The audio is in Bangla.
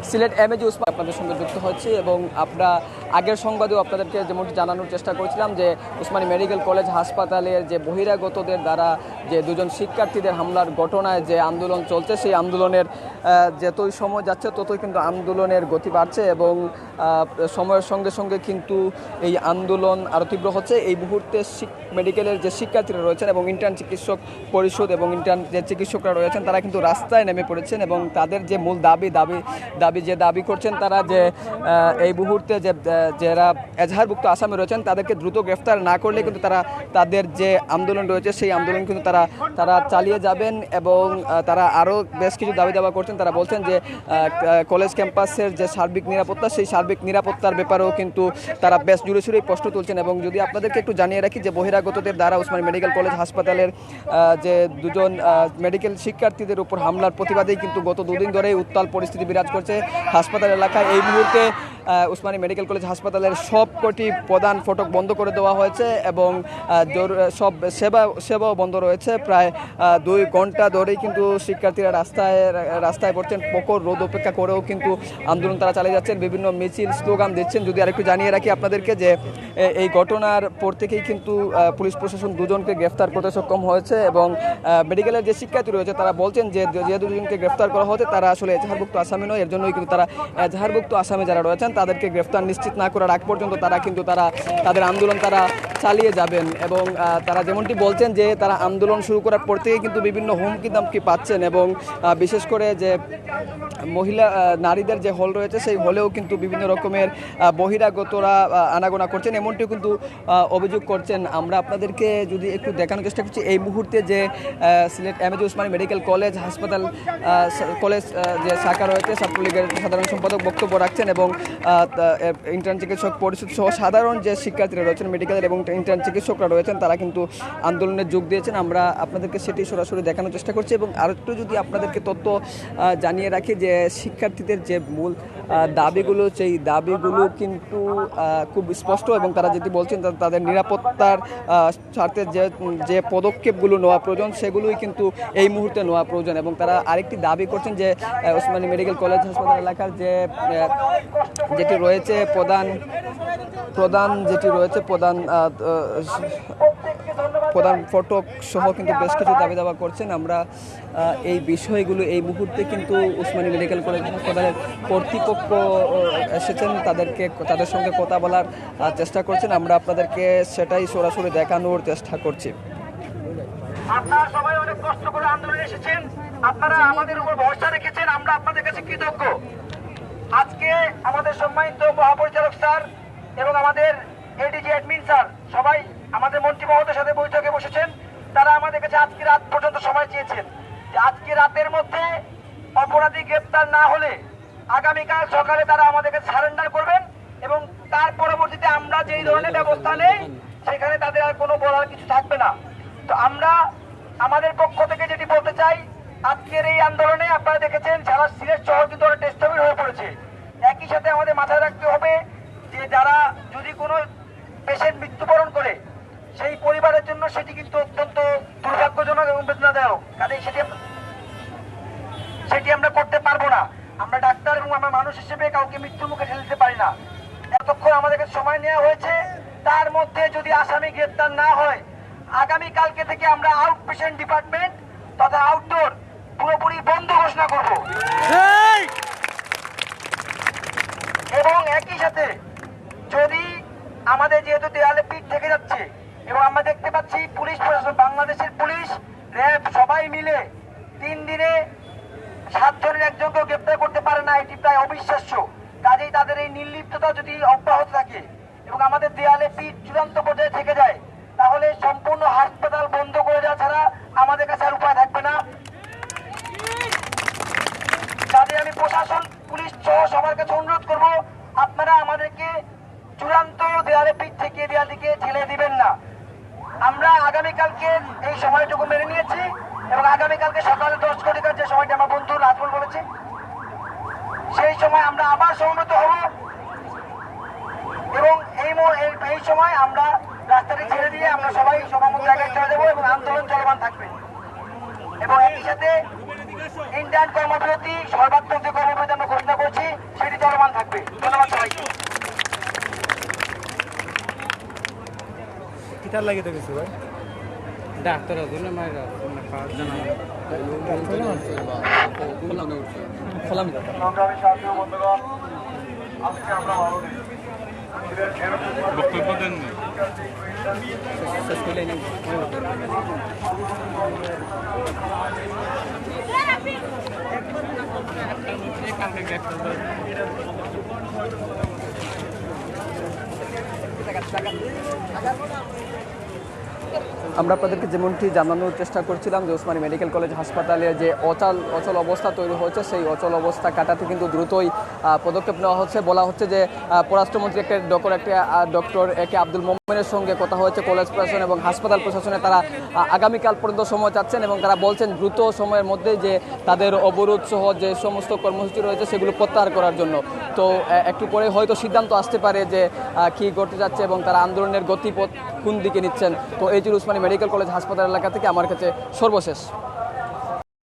সিলেট এমএজি উসমান আপনাদের সঙ্গে যুক্ত হচ্ছে এবং আমরা আগের সংবাদেও আপনাদেরকে যেমনটি জানানোর চেষ্টা করেছিলাম যে উসমানী মেডিকেল কলেজ হাসপাতালের যে বহিরাগতদের দ্বারা যে দুজন শিক্ষার্থীদের হামলার ঘটনায় যে আন্দোলন চলছে সেই আন্দোলনের যতই সময় যাচ্ছে ততই কিন্তু আন্দোলনের গতি বাড়ছে এবং সময়ের সঙ্গে সঙ্গে কিন্তু এই আন্দোলন আরও তীব্র হচ্ছে। এই মুহূর্তে মেডিকেলের যে শিক্ষার্থীরা রয়েছেন এবং ইন্টার্ন চিকিৎসক পরিষদ এবং ইন্টার্ন যে চিকিৎসকরা রয়েছেন তারা কিন্তু রাস্তায় নেমে পড়েছেন এবং তাদের যে মূল দাবি করছেন তারা যে এই মুহূর্তে যারা এজাহারভুক্ত আসামি রয়েছেন তাদেরকে দ্রুত গ্রেফতার না করলে কিন্তু তারা তাদের যে আন্দোলন রয়েছে সেই আন্দোলন কিন্তু তারা চালিয়ে যাবেন এবং তারা আরও বেশ কিছু দাবি করছেন। তারা বলছেন যে কলেজ ক্যাম্পাসের যে সার্বিক নিরাপত্তা সেই সার্বিক নিরাপত্তার ব্যাপারেও কিন্তু তারা বেশ জুড়ে সুরেই প্রশ্ন তুলছেন। এবং যদি আপনাদেরকে একটু জানিয়ে রাখি যে বহিরাগতদের দ্বারা উসমানী মেডিকেল কলেজ হাসপাতালের যে দুজন মেডিকেল শিক্ষার্থীদের উপর হামলার প্রতিবাদেই কিন্তু গত দুদিন ধরেই উত্তাল পরিস্থিতি বিরাজ করছে হাসপাতাল এলাকায়। এই মুহূর্তে উসমানী মেডিকেল কলেজ হাসপাতালের সবকটি প্রধান ফটক বন্ধ করে দেওয়া হয়েছে এবং সব সেবাও বন্ধ রয়েছে। প্রায় 2 ঘন্টা ধরেই কিন্তু শিক্ষার্থীরা রাস্তায় পড়ছেন, প্রখর রোদ অপেক্ষা করেও কিন্তু আন্দোলন তারা চালিয়ে যাচ্ছেন, বিভিন্ন মিছিল স্লোগান দিচ্ছেন। যদি আরেকটু জানিয়ে রাখি আপনাদেরকে যে এই ঘটনার পর থেকেই কিন্তু পুলিশ প্রশাসন দুজনকে গ্রেফতার করতে সক্ষম হয়েছে এবং মেডিকেলের যে শিক্ষার্থী রয়েছে তারা বলছেন যে দুজনকে গ্রেফতার করা হয়েছে তারা আসলে এজাহারভুক্ত আসামি নয়, এর জন্যই কিন্তু তারা এজাহারভুক্ত আসামি যারা রয়েছেন তাদেরকে গ্রেফতার নিশ্চিত না করার আগ পর্যন্ত তাদের আন্দোলন তারা চালিয়ে যাবেন। এবং তারা যেমনটি বলছেন যে তারা আন্দোলন শুরু করার পর থেকেই কিন্তু বিভিন্ন হুমকি দামকি পাচ্ছেন এবং বিশেষ করে যে নারীদের যে হল রয়েছে সেই হলেও কিন্তু বিভিন্ন রকমের বহিরাগতরা আনাগোনা করছেন, এমনটিও কিন্তু অভিযোগ করছেন। আমরা আপনাদেরকে যদি একটু দেখানোর চেষ্টা করছি এই মুহূর্তে যে Sylhet MAG Usmani medical college হাসপাতাল কলেজ যে শাখা রয়েছে ছাত্রলীগের সাধারণ সম্পাদক বক্তব্য রাখছেন এবং ইন্টার্ন চিকিৎসক পরিষদ সহ সাধারণ যে শিক্ষার্থীরা রয়েছেন মেডিকেলের এবং ইন্টার্ন চিকিৎসকরা রয়েছেন তারা কিন্তু আন্দোলনে যোগ দিয়েছেন। আমরা আপনাদেরকে সেটি সরাসরি দেখানোর চেষ্টা করছি এবং আরেকটু যদি আপনাদেরকে তথ্য জানিয়ে রাখি যে শিক্ষার্থীদের যে মূল দাবিগুলো সেই দাবিগুলো কিন্তু খুব স্পষ্ট এবং তারা যেটি বলছেন তাদের নিরাপত্তার স্বার্থে যে পদক্ষেপগুলো নেওয়া প্রয়োজন সেগুলোই কিন্তু এই মুহূর্তে নেওয়া প্রয়োজন। এবং তারা আরেকটি দাবি করছেন যে উসমানী মেডিকেল কলেজ হাসপাতাল এলাকার যেটি রয়েছে প্রধান ফটক সহ কিন্তু বেশ কিছু দাবি দাবা করছেন। আমরা এই বিষয়গুলো এই মুহূর্তে কিন্তু উসমানী মেডিকেল কলেজ হাসপাতালের কর্তৃপক্ষ এসেছেন, তাদের সঙ্গে কথা বলার চেষ্টা করছেন। আমরা আপনাদেরকে সেটাই সরাসরি দেখানোর চেষ্টা করছি। আপনারা সবাই অনেক কষ্ট করে আন্দোলনে এসেছেন, আপনারা আমাদের উপর ভরসা রেখেছেন, আমরা আপনাদের কাছে কৃতজ্ঞ। আজকে আমাদের সম্মানিত মহাপরিচালক স্যার এবং আমাদের এডিজি অ্যাডমিন স্যার সবাই আমাদের মন্ত্রী মহোদয়ের সাথে বৈঠকে বসেছেন। তারা আমাদের কাছে আজকে রাত পর্যন্ত সময় চেয়েছেন যে আজকে রাতের মধ্যে অপরাধী গ্রেপ্তার না হলে আগামীকাল সকালে তারা আমাদেরকে সারেন্ডার করবেন এবং তার পরবর্তীতে আমরা যেই ধরনের ব্যবস্থা নেই সেখানে তাদের আর কোনো বলার কিছু থাকবে না। তো আমরা আমাদের পক্ষ থেকে যেটি বলতে চাই, আজকের এই আন্দোলনে আপনারা দেখেছেন সারা সিলেট শহর কিন্তু অনেক টেস্টবিল হয়ে পড়েছে। একই সাথে আমাদের মাথায় রাখতে হবে যে যারা যদি কোনো পেশেন্ট মৃত্যুবরণ করে সেই পরিবারের জন্য সেটি কিন্তু অত্যন্ত দুর্ভাগ্যজনক এবং বেদনাদায়ক। কাজে সেটি আমরা করতে পারবো না। আমরা ডাক্তার এবং আমরা মানুষ হিসেবে কাউকে মৃত্যুর মুখে ঠেলে দিতে পারি না। এতক্ষণ আমাদেরকে সময় নেওয়া হয়েছে, তার মধ্যে যদি আসামি গ্রেপ্তার না হয় আগামীকালকে থেকে আমরা আউট পেশেন্ট ডিপার্টমেন্ট তথা আউটডোর পুরোপুরি বন্ধ ঘোষণা করব এবং একই সাথে যদি আমাদের যেহেতু দেয়ালে পিঠ থেকে যাচ্ছে এবং আমরা দেখতে পাচ্ছি পুলিশ প্রশাসন, বাংলাদেশের পুলিশ, র্যাব সবাই মিলে 3 দিনে 7 জনের একজনকেও গ্রেপ্তার করতে পারে না, এটি প্রায় অবিশ্বাস্য। কাজেই তাদের এই নির্লিপ্ততা যদি অব্যাহত থাকে এবং আমাদের দেয়ালে পিঠ চূড়ান্ত পর্যায়ে থেকে যায় তাহলে সম্পূর্ণ হাসপাতাল বন্ধ করে দেওয়া ছাড়া আমাদের কাছে আর উপায় থাকবে না। কাজে আমি প্রশাসন, পুলিশ সহ সবার কাছে অনুরোধ করব আপনারা আমাদেরকে চূড়ান্ত দেয়ালে পিঠ থেকে দেয়াল দিকে ঠেলে দিবেন না। আমরা আগামীকালকে এই সময়টুকু মেনে নিয়েছি এবং আগামীকালকে সকালে 10 ঘটিকার যে সময়টা আমার বন্ধু রাজবল বলেছে সেই সময় আমরা আবার সমবেত হব এবং এই সময় আমরা রাস্তাটি ছেড়ে দিয়ে আমরা সবাই সমামত জায়গায় চলে যাবো এবং আন্দোলন চলমান থাকবে। এবং একই সাথে ইন্টার্ন কর্মবিরতি, সর্বাত্মক যে কর্মবিরতি আমরা ঘোষণা করছি অব্যাহত থাকবে। ধন্যবাদ সবাইকে। কিতার লাগে তো কিছু ভাই ডাক্তার আছে না মায়েরা সংগ্রামী সাথী ও বন্ধুগণ, আজকে আমরা মাননীয় বক্তব্য দেন আমরা আপনাদেরকে যেমনটি জানানোর চেষ্টা করছিলাম যে ওসমানী মেডিকেল কলেজ হাসপাতালে যে অচল অবস্থা তৈরি হয়েছে, সেই অচল অবস্থা কাটাতে কিন্তু দ্রুতই পদক্ষেপ নেওয়া হচ্ছে। বলা হচ্ছে যে পররাষ্ট্রমন্ত্রী ডক্টর এ কে আব্দুল মোমেনের সঙ্গে কথা হয়েছে কলেজ প্রশাসন এবং হাসপাতাল প্রশাসনে। তারা আগামীকাল পর্যন্ত সময় চাচ্ছেন এবং তারা বলছেন দ্রুত সময়ের মধ্যে যে তাদের অবরোধ সহ যে সমস্ত কর্মসূচি রয়েছে সেগুলো প্রত্যাহার করার জন্য। তো একটু পরে হয়তো সিদ্ধান্ত আসতে পারে যে কী করতে যাচ্ছে এবং তারা আন্দোলনের গতিপথ কোন দিকে নিচ্ছেন। তো এই ছিল ওসমানী মেডিকেল কলেজ হাসপাতাল এলাকা থেকে আমার কাছে সর্বশেষ।